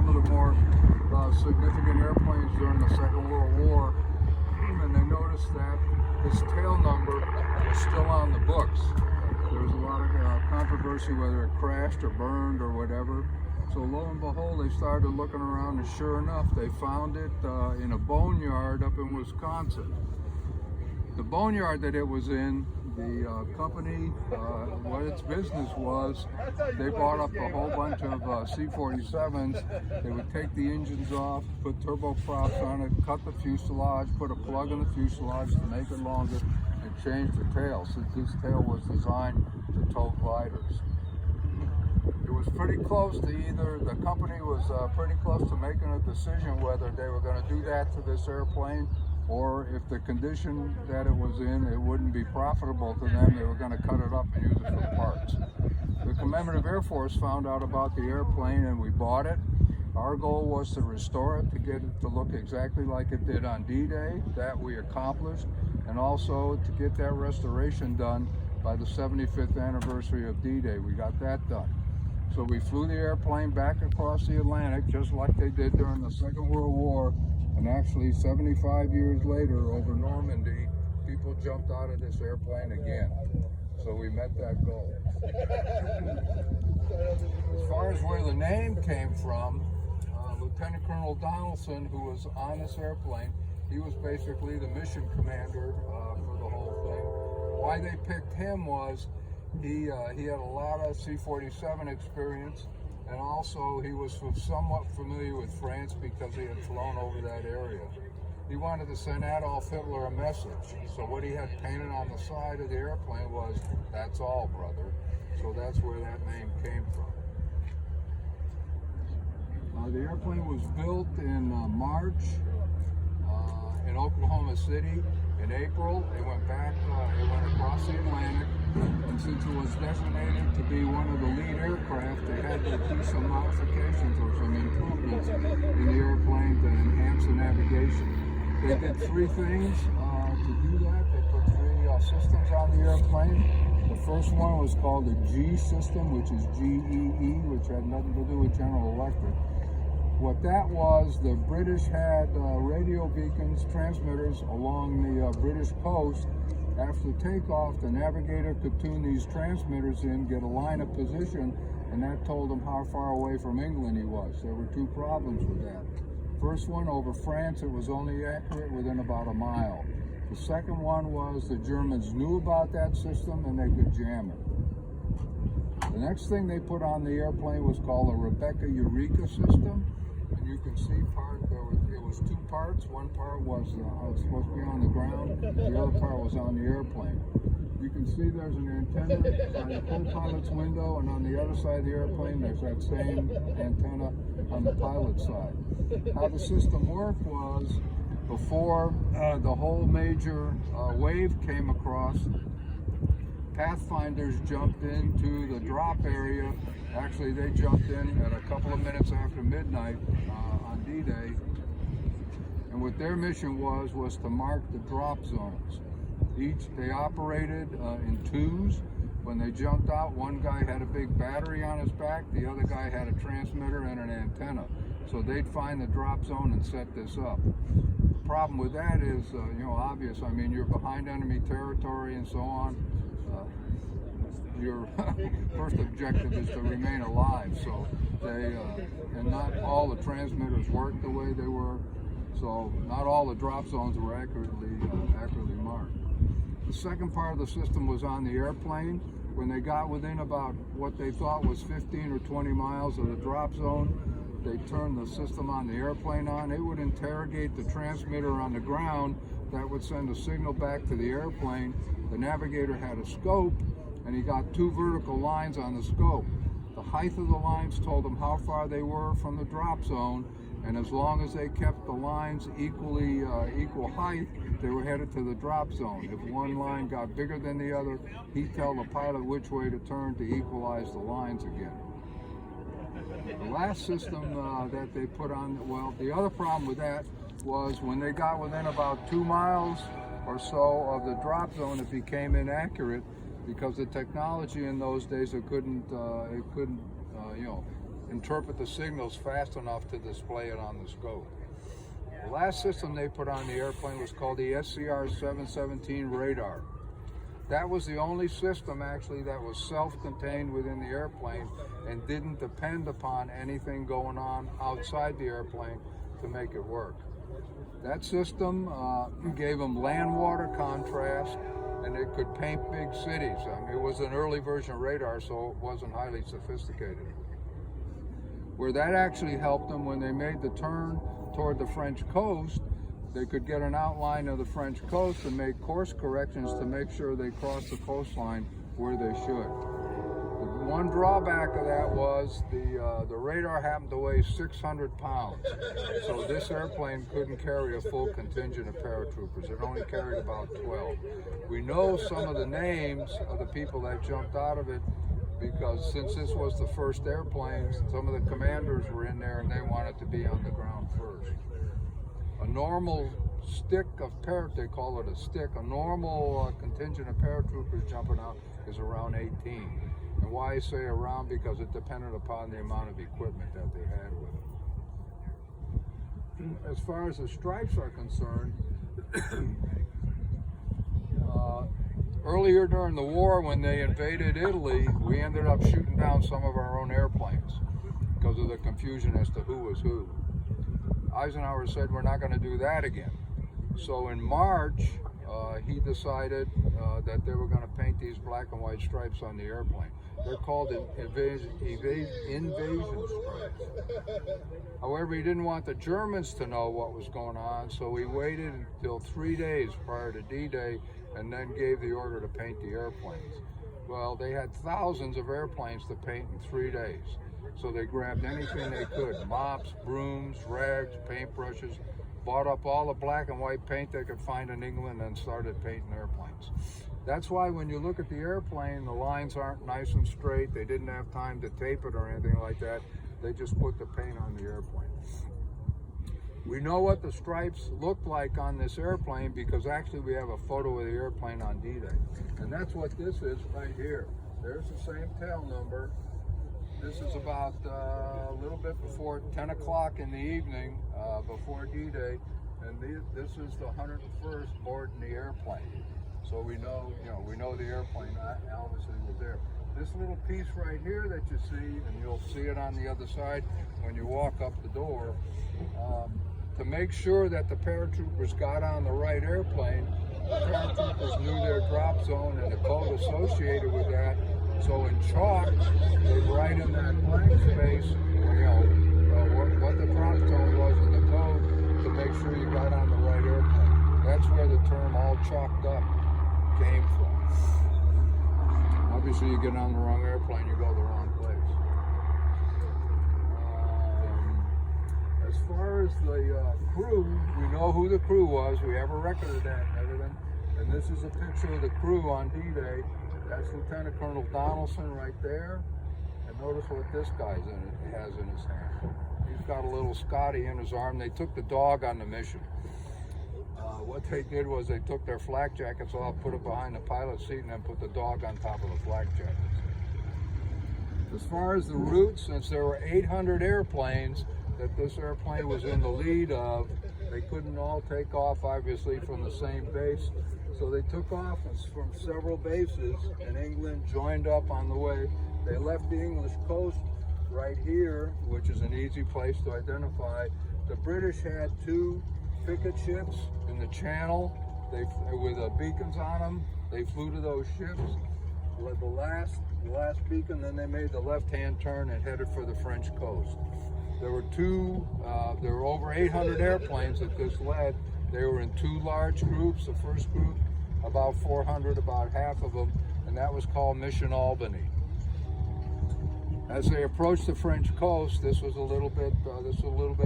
some of the more significant airplanes during the Second World War, and they noticed that this tail number was still on the books. There was a lot of controversy whether it crashed or burned or whatever. So lo and behold, they started looking around, and sure enough, they found it in a boneyard up in Wisconsin. The boneyard that it was in, the company, what its business was, they bought up a whole bunch of C-47s. They would take the engines off, put turboprops on it, cut the fuselage, put a plug in the fuselage to make it longer, and change the tail, since this tail was designed to tow gliders. It was pretty close to the company was pretty close to making a decision whether they were going to do that to this airplane, or if the condition that it was in, it wouldn't be profitable to them, they were going to cut it up and use it for parts. The Commemorative Air Force found out about the airplane and we bought it. Our goal was to restore it, to get it to look exactly like it did on D-Day. That we accomplished, and also to get that restoration done by the 75th anniversary of D-Day. We got that done. So we flew the airplane back across the Atlantic just like they did during the Second World War. And actually, 75 years later, over Normandy, people jumped out of this airplane again. So we met that goal. As far as where the name came from, Lieutenant Colonel Donaldson, who was on this airplane, he was basically the mission commander for the whole thing. Why they picked him was he had a lot of C-47 experience. And also, he was somewhat familiar with France because he had flown over that area. He wanted to send Adolf Hitler a message. So what he had painted on the side of the airplane was, "That's all, brother." So that's where that name came from. The airplane was built in March in Oklahoma City. In April, it went across the Atlantic. And since it was designated to be one of the lead aircraft, they had to do some modifications or some improvements in the airplane to enhance the navigation. They did three things to do that. They put three systems on the airplane. The first one was called the G system, which is GEE, which had nothing to do with General Electric. What that was, the British had radio beacons, transmitters along the British coast. After takeoff, the navigator could tune these transmitters in, get a line of position, and that told him how far away from England he was. There were two problems with that. First one, over France, it was only accurate within about a mile. The second one was the Germans knew about that system and they could jam it. The next thing they put on the airplane was called a Rebecca Eureka system. And you can see it was two parts. One part was supposed to be on the ground. The other part was on the airplane. You can see there's an antenna on the co-pilot's window, and on the other side of the airplane, there's that same antenna on the pilot's side. How the system worked was, before the whole major wave came across, pathfinders jumped into the drop area. Actually, they jumped in at a couple of minutes after midnight on D-Day. And what their mission was to mark the drop zones. They operated in twos. When they jumped out, one guy had a big battery on his back, the other guy had a transmitter and an antenna. So they'd find the drop zone and set this up. The problem with that is, obvious. I mean, you're behind enemy territory and so on. Your first objective is to remain alive. So and not all the transmitters worked the way they were. So not all the drop zones were accurately marked. The second part of the system was on the airplane. When they got within about what they thought was 15 or 20 miles of the drop zone, they turned the system on the airplane on. It would interrogate the transmitter on the ground. That would send a signal back to the airplane. The navigator had a scope, and he got two vertical lines on the scope. The height of the lines told him how far they were from the drop zone, and as long as they kept the lines equal height, they were headed to the drop zone. If one line got bigger than the other, he'd tell the pilot which way to turn to equalize the lines again. The last system that they put on, the other problem with that was when they got within about 2 miles or so of the drop zone, it became inaccurate because the technology in those days, it couldn't interpret the signals fast enough to display it on the scope. The last system they put on the airplane was called the C-47 radar. That was the only system actually that was self-contained within the airplane and didn't depend upon anything going on outside the airplane to make it work. That system gave them land-water contrast, and it could paint big cities. I mean, it was an early version of radar, so it wasn't highly sophisticated. Where that actually helped them when they made the turn toward the French coast, they could get an outline of the French coast and make course corrections to make sure they crossed the coastline where they should. The one drawback of that was the radar happened to weigh 600 pounds. So this airplane couldn't carry a full contingent of paratroopers. It only carried about 12. We know some of the names of the people that jumped out of it because since this was the first airplane, some of the commanders were in there and they wanted to be on the ground first. A normal stick of they call it a stick, a normal contingent of paratroopers jumping out is around 18. And why I say around, because it depended upon the amount of equipment that they had with it. As far as the stripes are concerned, earlier during the war when they invaded Italy, we ended up shooting down some of our own airplanes because of the confusion as to who was who. Eisenhower said we're not going to do that again. So in March, he decided that they were going to paint these black and white stripes on the airplane. They're called invasion stripes. However, he didn't want the Germans to know what was going on, so he waited until 3 days prior to D-Day and then gave the order to paint the airplanes. Well, they had thousands of airplanes to paint in 3 days. So they grabbed anything they could, mops, brooms, rags, paintbrushes, bought up all the black and white paint they could find in England and started painting airplanes. That's why when you look at the airplane, the lines aren't nice and straight. They didn't have time to tape it or anything like that. They just put the paint on the airplane. We know what the stripes look like on this airplane because actually we have a photo of the airplane on D-Day. And that's what this is right here. There's the same tail number. This is about a little bit before 10 o'clock in the evening, before D-Day, and this is the 101st boarding the airplane. So we know the airplane obviously was there. This little piece right here that you see, and you'll see it on the other side when you walk up the door, to make sure that the paratroopers got on the right airplane, the paratroopers knew their drop zone and the code associated with that. So in chalk, they write in that blank space, what the drop zone was in the code to make sure you got on the right airplane. That's where the term "all chalked up" came from. Obviously, you get on the wrong airplane, you go the wrong place. As far as the crew, we know who the crew was. We have a record of that and everything. And this is a picture of the crew on D-Day. That's Lieutenant Colonel Donaldson right there. And notice what this guy has in his hand. He's got a little Scotty in his arm. They took the dog on the mission. What they did was they took their flak jackets off, put it behind the pilot's seat, and then put the dog on top of the flak jackets. As far as the route, since there were 800 airplanes that this airplane was in the lead of, they couldn't all take off, obviously, from the same base. So they took off from several bases, and England joined up on the way. They left the English coast right here, which is an easy place to identify. The British had 2 picket ships in the channel with beacons on them. They flew to those ships. The last beacon, then they made the left-hand turn and headed for the French coast. There were over 800 airplanes that this led. They were in 2 large groups. The first group, about 400, about half of them, and that was called Mission Albany. As they approached the French coast, this was a little bit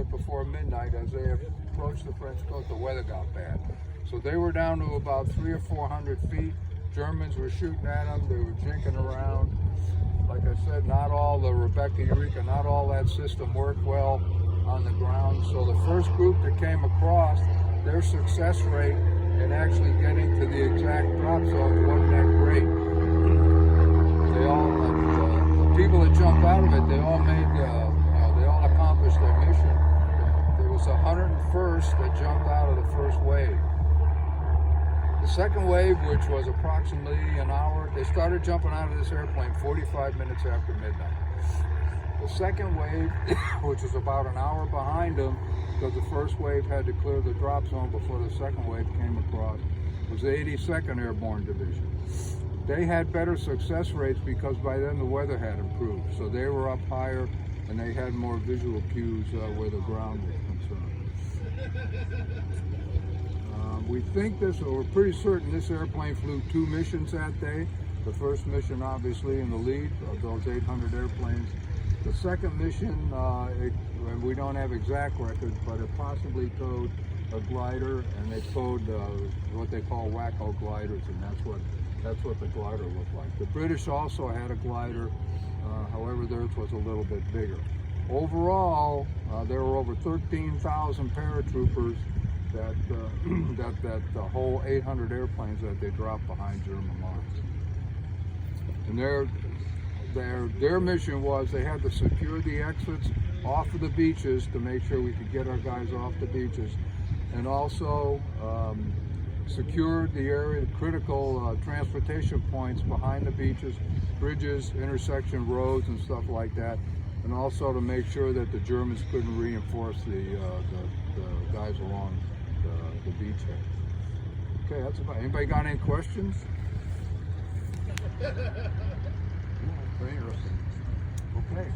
before midnight. As they approached the French coast, the weather got bad. So they were down to about 300 or 400 feet. Germans were shooting at them. They were jinking around. Like I said, not all the Rebecca, Eureka, not all that system worked well on the ground. So the first group that came across, their success rate in actually getting to the exact drop zone wasn't that great. They all, the people that jumped out of it, they all made was the 101st that jumped out of the first wave. The second wave, which was approximately an hour, they started jumping out of this airplane 45 minutes after midnight. The second wave, which was about an hour behind them, because the first wave had to clear the drop zone before the second wave came across, was the 82nd Airborne Division. They had better success rates because by then the weather had improved. So they were up higher and they had more visual cues where the ground was concerned. We think this, or we're pretty certain this airplane flew 2 missions that day. The first mission obviously in the lead of those 800 airplanes. The second mission, and we don't have exact records, but it possibly towed a glider, and they towed what they call wacko gliders, and that's what the glider looked like. The British also had a glider, however theirs was a little bit bigger. Overall, there were over 13,000 paratroopers that the whole 800 airplanes that they dropped behind German lines. And their mission was they had to secure the exits off of the beaches to make sure we could get our guys off the beaches, and also secure the area, the critical transportation points behind the beaches, bridges, intersection roads, and stuff like that, and also to make sure that the Germans couldn't reinforce the guys along the beachhead. Okay, that's about. Anybody got any questions? Very interesting. Okay.